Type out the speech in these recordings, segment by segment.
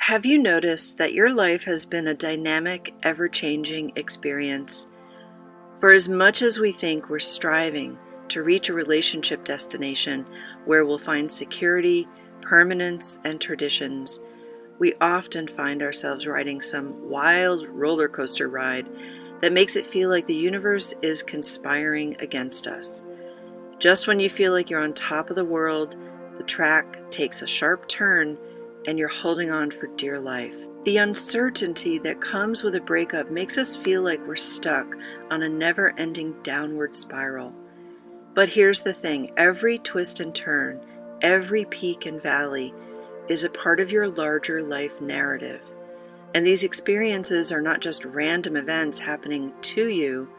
Have you noticed that your life has been a dynamic, ever-changing experience? For as much as we think we're striving to reach a relationship destination where we'll find security, permanence, and traditions, we often find ourselves riding some wild roller coaster ride that makes it feel like the universe is conspiring against us. Just when you feel like you're on top of the world, the track takes a sharp turn and you're holding on for dear life. The uncertainty that comes with a breakup makes us feel like we're stuck on a never-ending downward spiral. But here's the thing, every twist and turn, every peak and valley is a part of your larger life narrative. And these experiences are not just random events happening to you,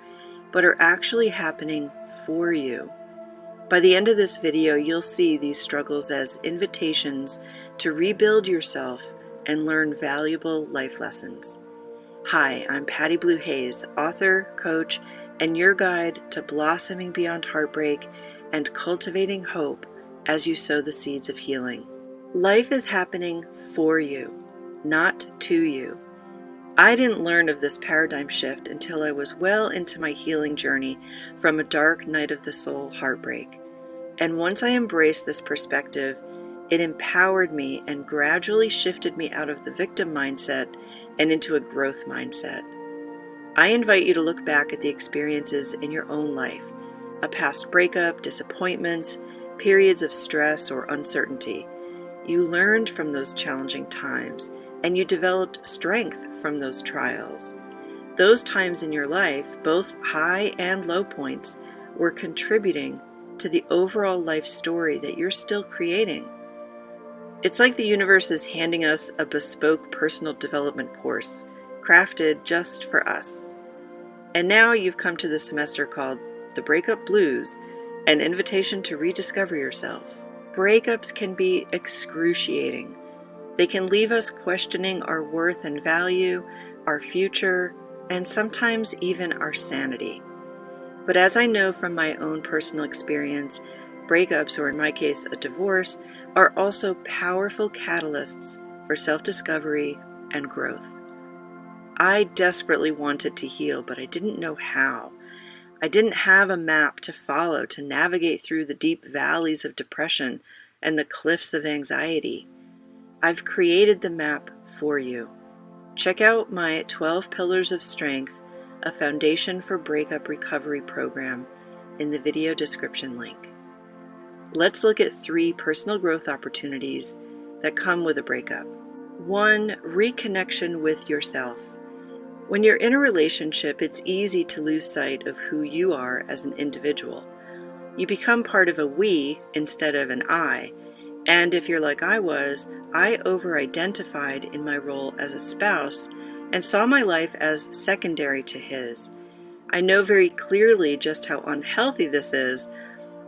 but are actually happening for you. By the end of this video, you'll see these struggles as invitations to rebuild yourself and learn valuable life lessons. Hi, I'm Patty Blue Hayes, author, coach, and your guide to blossoming beyond heartbreak and cultivating hope as you sow the seeds of healing. Life is happening for you, not to you. I didn't learn of this paradigm shift until I was well into my healing journey from a dark night of the soul heartbreak. And once I embraced this perspective, it empowered me and gradually shifted me out of the victim mindset and into a growth mindset. I invite you to look back at the experiences in your own life, a past breakup, disappointments, periods of stress or uncertainty. You learned from those challenging times, and you developed strength from those trials. Those times in your life, both high and low points, were contributing to the overall life story that you're still creating. It's like the universe is handing us a bespoke personal development course, crafted just for us. And now you've come to the semester called The Breakup Blues, an invitation to rediscover yourself. Breakups can be excruciating. They can leave us questioning our worth and value, our future, and sometimes even our sanity. But as I know from my own personal experience, breakups, or in my case, a divorce, are also powerful catalysts for self-discovery and growth. I desperately wanted to heal, but I didn't know how. I didn't have a map to follow to navigate through the deep valleys of depression and the cliffs of anxiety. I've created the map for you. Check out my 12 Pillars of Strength, a Foundation for Breakup Recovery program in the video description link. Let's look at 3 personal growth opportunities that come with a breakup. 1. Reconnection with yourself. When you're in a relationship, it's easy to lose sight of who you are as an individual. You become part of a we instead of an I, and if you're like I was, I over-identified in my role as a spouse and saw my life as secondary to his. I know very clearly just how unhealthy this is,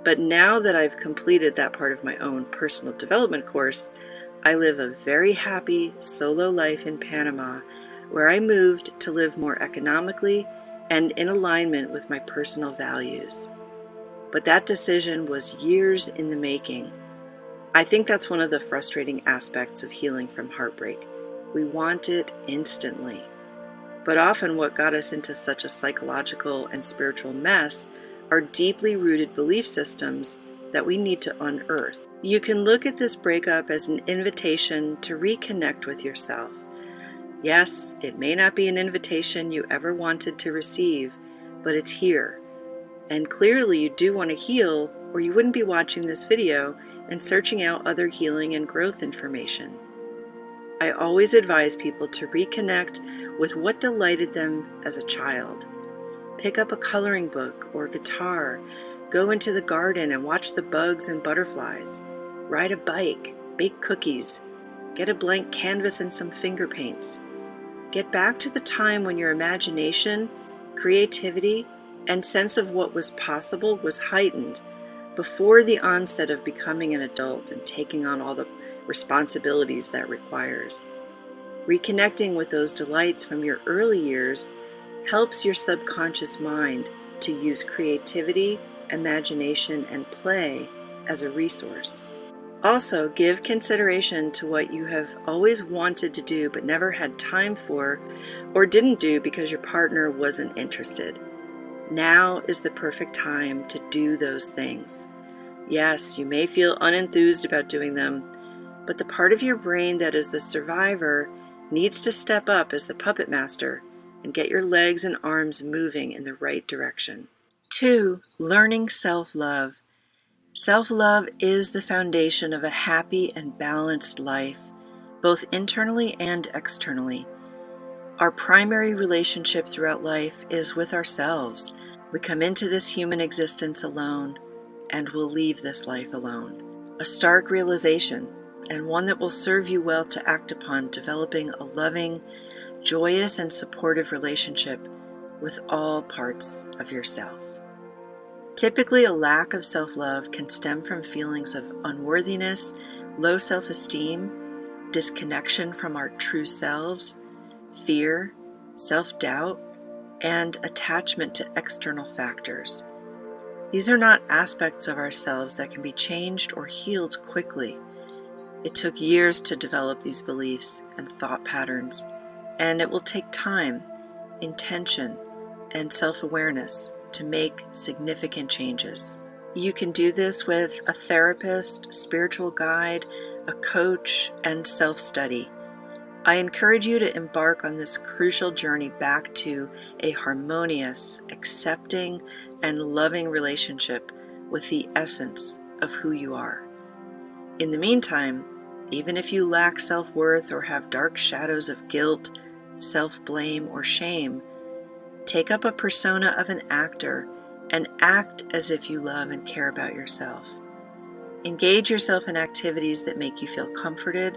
but now that I've completed that part of my own personal development course, I live a very happy solo life in Panama, where I moved to live more economically and in alignment with my personal values. But that decision was years in the making. I think that's one of the frustrating aspects of healing from heartbreak. We want it instantly. But often what got us into such a psychological and spiritual mess are deeply rooted belief systems that we need to unearth. You can look at this breakup as an invitation to reconnect with yourself. Yes, it may not be an invitation you ever wanted to receive, but it's here. And clearly you do want to heal, or you wouldn't be watching this video and searching out other healing and growth information. I always advise people to reconnect with what delighted them as a child. Pick up a coloring book or guitar, go into the garden and watch the bugs and butterflies, ride a bike, bake cookies, get a blank canvas and some finger paints. Get back to the time when your imagination, creativity, and sense of what was possible was heightened before the onset of becoming an adult and taking on all the responsibilities that requires. Reconnecting with those delights from your early years helps your subconscious mind to use creativity, imagination, and play as a resource. Also, give consideration to what you have always wanted to do but never had time for or didn't do because your partner wasn't interested. Now is the perfect time to do those things. Yes, you may feel unenthused about doing them, but the part of your brain that is the survivor needs to step up as the puppet master and get your legs and arms moving in the right direction. 2. Learning self-love. Self-love is the foundation of a happy and balanced life, both internally and externally. Our primary relationship throughout life is with ourselves. We come into this human existence alone and will leave this life alone. A stark realization, and one that will serve you well to act upon developing a loving, joyous, and supportive relationship with all parts of yourself. Typically, a lack of self-love can stem from feelings of unworthiness, low self-esteem, disconnection from our true selves, fear, self-doubt, and attachment to external factors. These are not aspects of ourselves that can be changed or healed quickly. It took years to develop these beliefs and thought patterns, and it will take time, intention, and self-awareness to make significant changes. You can do this with a therapist, spiritual guide, a coach, and self-study. I encourage you to embark on this crucial journey back to a harmonious, accepting, and loving relationship with the essence of who you are. In the meantime, even if you lack self-worth or have dark shadows of guilt, self-blame, or shame, take up a persona of an actor and act as if you love and care about yourself. Engage yourself in activities that make you feel comforted,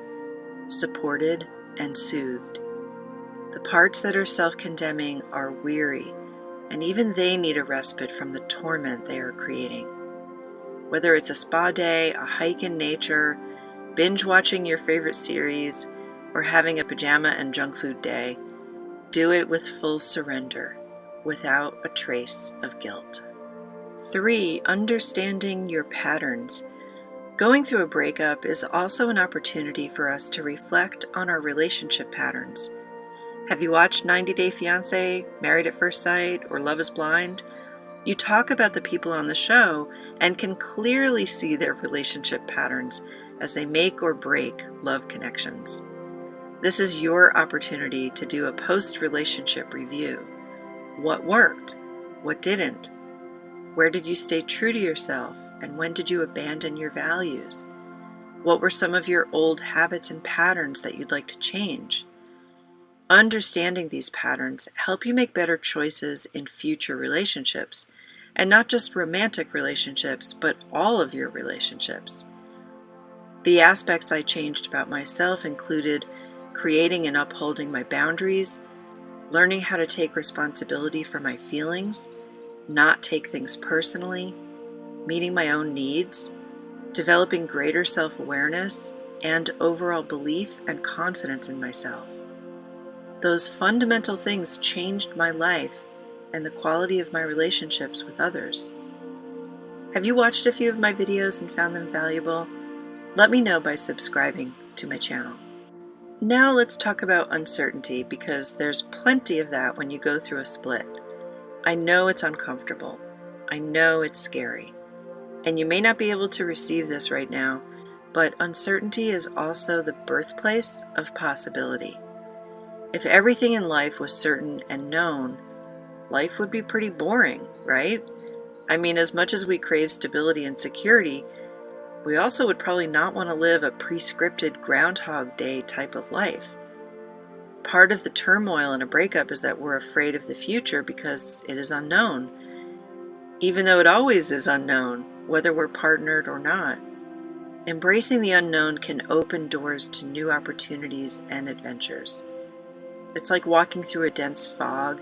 supported, and soothed. The parts that are self-condemning are weary, and even they need a respite from the torment they are creating. Whether it's a spa day, a hike in nature, binge watching your favorite series, or having a pajama and junk food day, do it with full surrender, without a trace of guilt. 3. Understanding your patterns. Going through a breakup is also an opportunity for us to reflect on our relationship patterns. Have you watched 90 Day Fiancé, Married at First Sight, or Love is Blind? You talk about the people on the show and can clearly see their relationship patterns as they make or break love connections. This is your opportunity to do a post-relationship review. What worked? What didn't? Where did you stay true to yourself? And when did you abandon your values? What were some of your old habits and patterns that you'd like to change? Understanding these patterns help you make better choices in future relationships, and not just romantic relationships, but all of your relationships. The aspects I changed about myself included creating and upholding my boundaries, learning how to take responsibility for my feelings, not take things personally, meeting my own needs, developing greater self-awareness, and overall belief and confidence in myself. Those fundamental things changed my life and the quality of my relationships with others. Have you watched a few of my videos and found them valuable? Let me know by subscribing to my channel. Now let's talk about uncertainty, because there's plenty of that when you go through a split. I know it's uncomfortable. I know it's scary. And you may not be able to receive this right now, but uncertainty is also the birthplace of possibility. If everything in life was certain and known, life would be pretty boring, right? I mean, as much as we crave stability and security, we also would probably not want to live a pre-scripted Groundhog Day type of life. Part of the turmoil in a breakup is that we're afraid of the future because it is unknown, even though it always is unknown, whether we're partnered or not. Embracing the unknown can open doors to new opportunities and adventures. It's like walking through a dense fog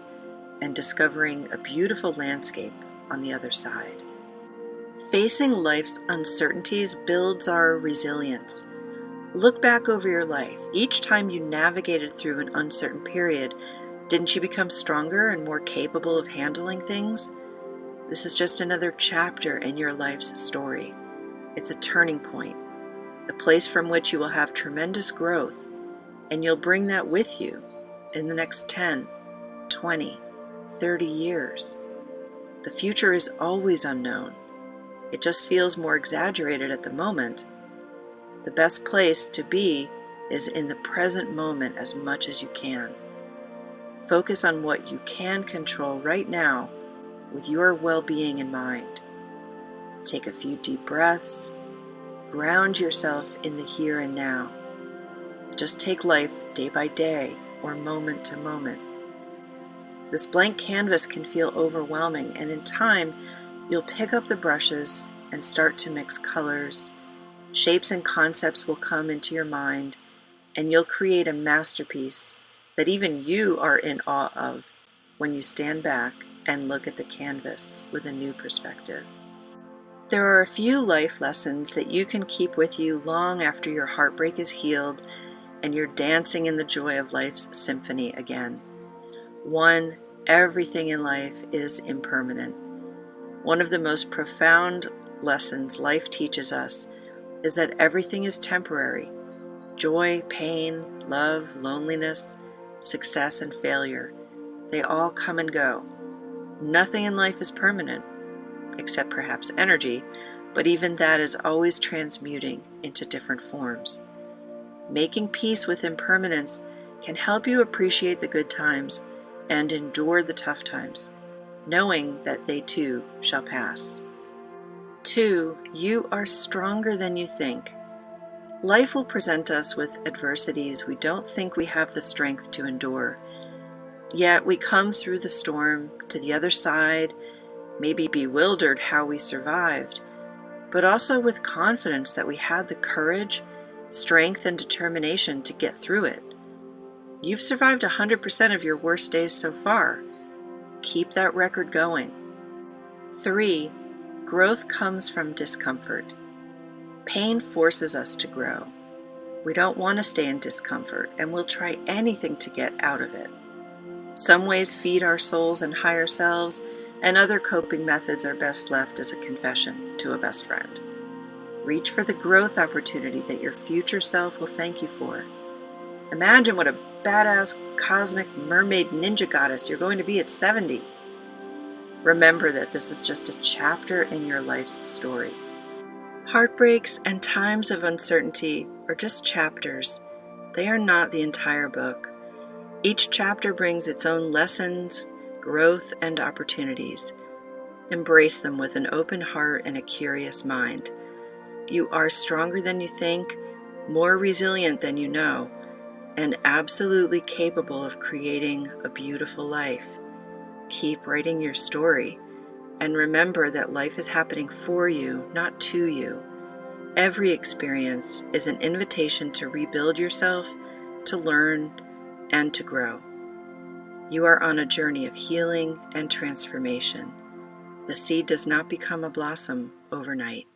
and discovering a beautiful landscape on the other side. Facing life's uncertainties builds our resilience. Look back over your life. Each time you navigated through an uncertain period, didn't you become stronger and more capable of handling things? This is just another chapter in your life's story. It's a turning point. a place from which you will have tremendous growth, and you'll bring that with you in the next 10, 20, 30 years. The future is always unknown. It just feels more exaggerated at the moment. The best place to be is in the present moment as much as you can. Focus on what you can control right now with your well-being in mind. Take a few deep breaths. Ground yourself in the here and now. Just take life day by day or moment to moment. This blank canvas can feel overwhelming, and in time, you'll pick up the brushes and start to mix colors. Shapes and concepts will come into your mind, and you'll create a masterpiece that even you are in awe of when you stand back and look at the canvas with a new perspective. There are a few life lessons that you can keep with you long after your heartbreak is healed and you're dancing in the joy of life's symphony again. 1, everything in life is impermanent. One of the most profound lessons life teaches us is that everything is temporary. Joy, pain, love, loneliness, success, and failure, they all come and go. Nothing in life is permanent, except perhaps energy, but even that is always transmuting into different forms. Making peace with impermanence can help you appreciate the good times and endure the tough times, knowing that they too shall pass. 2, you are stronger than you think. Life will present us with adversities we don't think we have the strength to endure. Yet we come through the storm to the other side, maybe bewildered how we survived, but also with confidence that we had the courage, strength, and determination to get through it. You've survived 100% of your worst days so far. Keep that record going. 3, growth comes from discomfort. Pain forces us to grow. We don't want to stay in discomfort, and we'll try anything to get out of it. Some ways feed our souls and higher selves, and other coping methods are best left as a confession to a best friend. Reach for the growth opportunity that your future self will thank you for. Imagine what a badass cosmic mermaid ninja goddess you're going to be at 70. Remember that this is just a chapter in your life's story. Heartbreaks and times of uncertainty are just chapters. They are not the entire book. Each chapter brings its own lessons, growth, and opportunities. Embrace them with an open heart and a curious mind. You are stronger than you think, more resilient than you know, and absolutely capable of creating a beautiful life. Keep writing your story, and remember that life is happening for you, not to you. Every experience is an invitation to rebuild yourself, to learn, and to grow. You are on a journey of healing and transformation. The seed does not become a blossom overnight.